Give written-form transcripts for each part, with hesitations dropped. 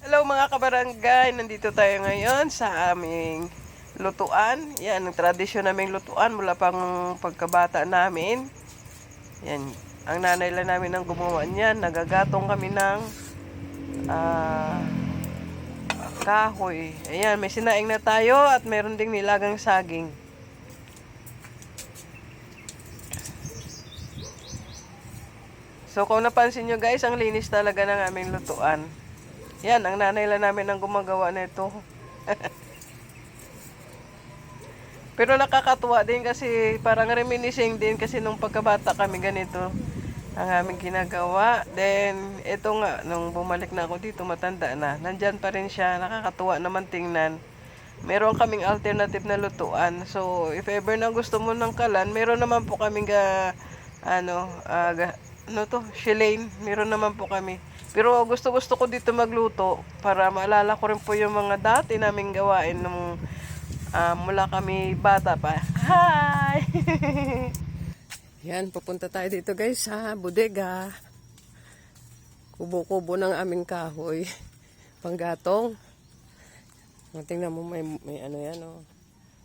Hello mga kabarangay, nandito tayo ngayon sa aming lutuan. Yan, ang tradisyon naming lutuan mula pang pagkabata namin. Yan, ang nanay lang namin ang gumawa niyan. Nagagatong kami ng ah, kahoy. Ayan, may sinaing na tayo at meron ding nilagang saging. So kung napansin nyo guys, ang linis talaga ng aming lutuan. Yan, ang nanay lang namin ang gumagawa nito. Pero nakakatuwa din kasi parang reminiscing din kasi nung pagkabata kami ganito ang aming ginagawa. Then, ito nga, nung bumalik na ako dito, matanda na. Nandyan pa rin siya. Nakakatuwa naman tingnan. Meron kaming alternative na lutuan. So, if ever na gusto mo ng kalan, meron naman po kaming shilane. Meron naman po kami. Pero gusto-gusto ko dito magluto para maalala ko rin po yung mga dati naming gawain nung mula kami bata pa. Hi! Yan, pupunta tayo dito guys sa bodega. Kubo-kubo ng aming kahoy. Panggatong. Tingnan mo may ano yan oh.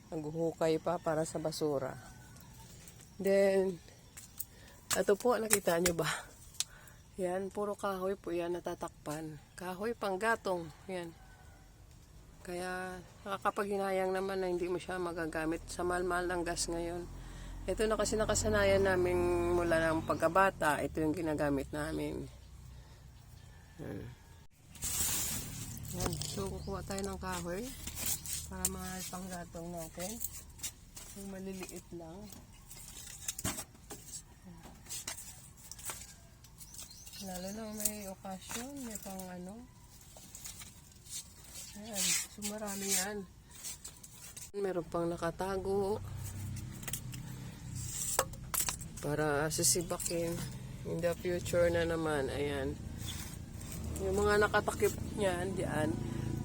Naghuhukay pa para sa basura. Then, ito po, nakita nyo ba? Yan, puro kahoy po yan natatakpan. Kahoy panggatong. Yan. Kaya nakakapaghinayang naman na hindi mo siya magagamit sa mahal-mahal ng gas ngayon. Ito na kasi nakasanayan namin mula ng pagkabata. Ito yung ginagamit namin. Yan. So kukuha tayo ng kahoy para mga panggatong natin. Yung maliliit lang. Lalo na may okasyon, may pang ano. Ayan, so marami yan. Meron pang nakatago para sisibakin in the future na naman. Ayan, yung mga nakatakip niyan diyan,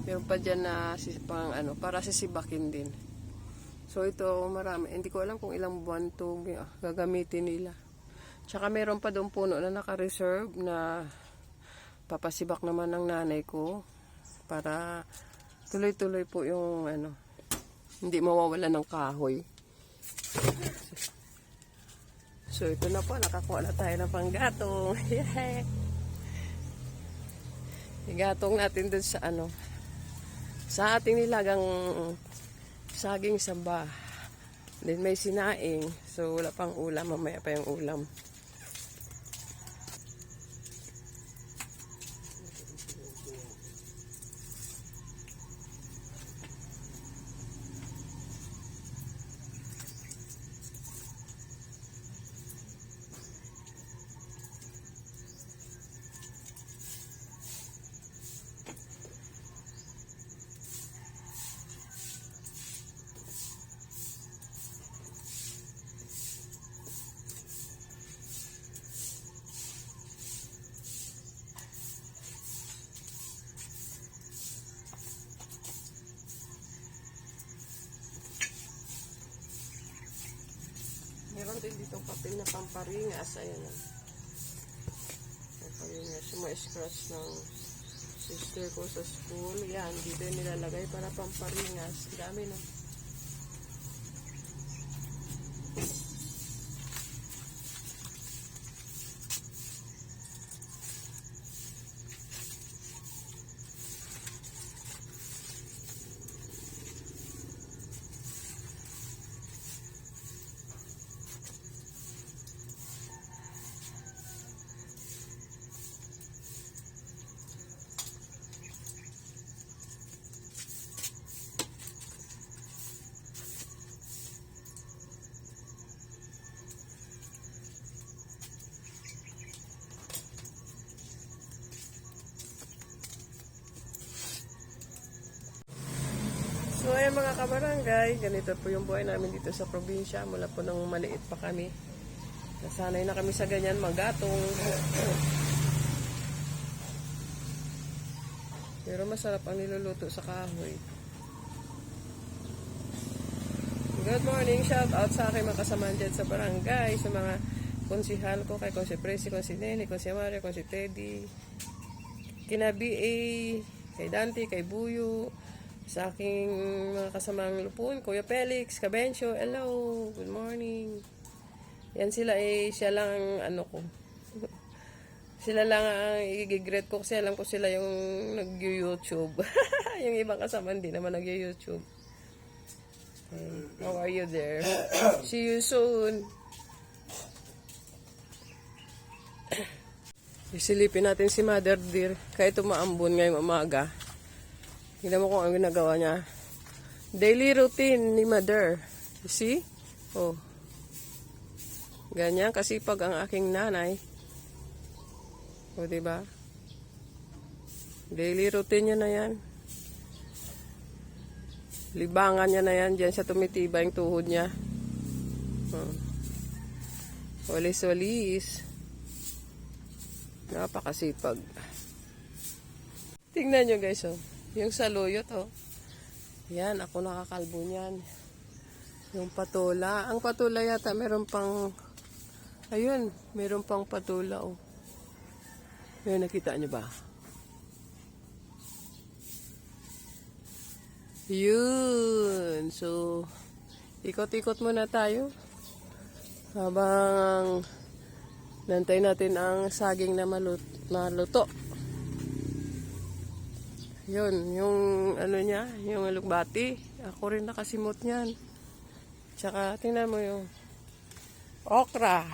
meron pa dyan na pang ano, para sisibakin din. So ito marami, hindi ko alam kung ilang buwan to gagamitin nila. Tsaka meron pa doon puno na naka-reserve na papasibak naman ng nanay ko para tuloy-tuloy po yung ano, hindi mawawala ng kahoy. So ito na po, nakakuha na tayo ng panggatong. Yeah. Igatong natin dun sa ano, sa ating nilagang saging samba. Then may sinaing, so wala pang ulam, mamaya pa yung ulam. Meron din ditong papel na pamparingas. Ayan na. Pamparingas. Yung mga scratch ng sister ko sa school. Yan. Dito yung nilalagay para pamparingas. Dami no. So ayan mga kabarangay, ganito po yung buhay namin dito sa probinsya. Mula po nang maliit pa kami. Nasanay na kami sa ganyan, magatong. Pero masarap ang niluluto sa kahoy. Good morning, shout out sa aking mga kasamaan dyan sa barangay, sa mga konsihal ko, kay Konsi Presi, Konsi Nene, Konsi Mario, Konsi Teddy, kina BA kay Dante, kay Buyo, sa aking mga kasamang lupon, Kuya Felix, Cabencio, hello, good morning. Yan sila siya lang ang ano ko. Sila lang ang i-regret ko kasi alam ko sila yung nag-YouTube. Yung ibang kasama hindi naman nag-YouTube. Okay. How are you there? See you soon. Isilipin natin si Mother Dear. Kahit umaambon ngayong umaga. Tingnan mo kung ang ginagawa niya. Daily routine ni Mother. You see? Oh. Ganyan kasipag ang aking nanay. O, diba? Daily routine niya na yan. Libangan niya na yan. Diyan siya tumitiba yung tuhod niya. Walis-walis. Napakasipag. Tingnan nyo guys, oh. Yung saluyot, oh. Yan, ako nakakalbo niyan. Yung patula. Ang patula yata, meron pang... Ayun, meron pang patula, oh. Ayun, nakita nyo ba? Yun. So, ikot-ikot muna tayo. Habang nantay natin ang saging na maluto. Yun, yung ano niya, yung alugbati. Ako rin nakasimot niyan. Tsaka, tingnan mo yung okra.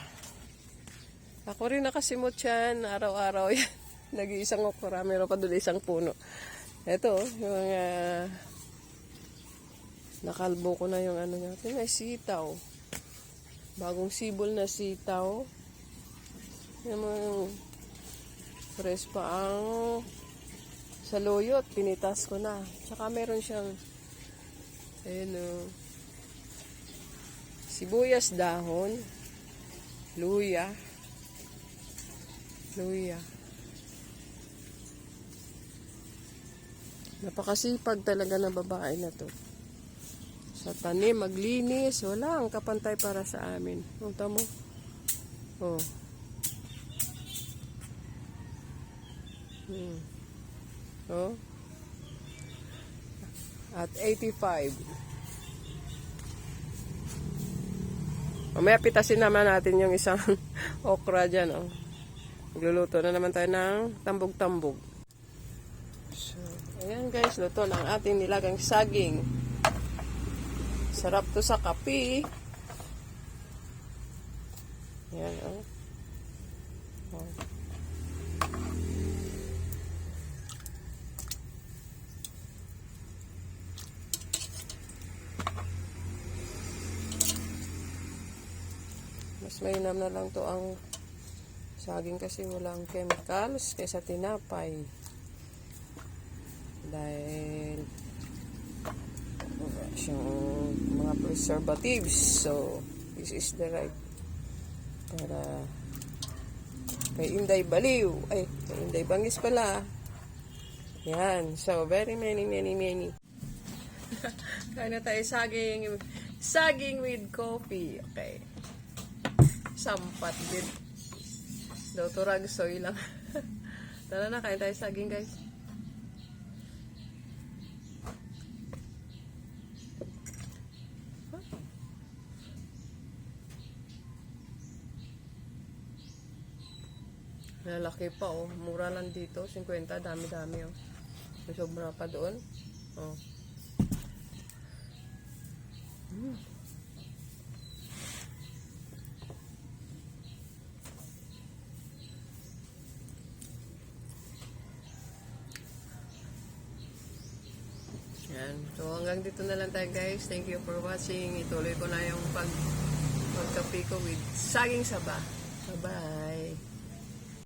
Ako rin nakasimot yan. Araw-araw yan. Nag-iisang okra. Meron pa doon isang puno. Ito, yung nakalbo ko na yung ano niya. Ito may sitaw. Bagong sibol na sitaw. Yan mo yung fresh pa ang saluyot. Pinitas ko na. Tsaka meron siyang ayun, sibuyas dahon. Luya. Napakasipag talaga na babae na to. Sa tanim, maglinis, wala ang kapantay para sa amin. Punta mo. Oh. Oh. At 85. Mamaya pitasin naman natin yung isang okra dyan, oh. Magluluto na naman tayo ng tambog-tambog. So, ayan guys, luto ng ating nilagang saging. Sarap to sa kape. Ayan, oh. Oh. Mas mainam na lang to ang saging kasi walang chemicals kaysa tinapay. Dahil wala siyang mga preservatives. So, this is the right para kay Inday Baliw. Ay, kay Inday Bangis pala. Yan. So, very many. Kain na tayo saging. Saging with coffee. Okay. Sampat din. Dr. Ragsoy lang. Tara na, kain tayo saging guys. Lalaki pa oh. Mura lang dito. 50. Dami-dami oh. May sobra pa doon. Oh. Yan. So hanggang dito na lang tayo guys. Thank you for watching. Ituloy ko na yung pagkape ko with saging saba. Bye-bye.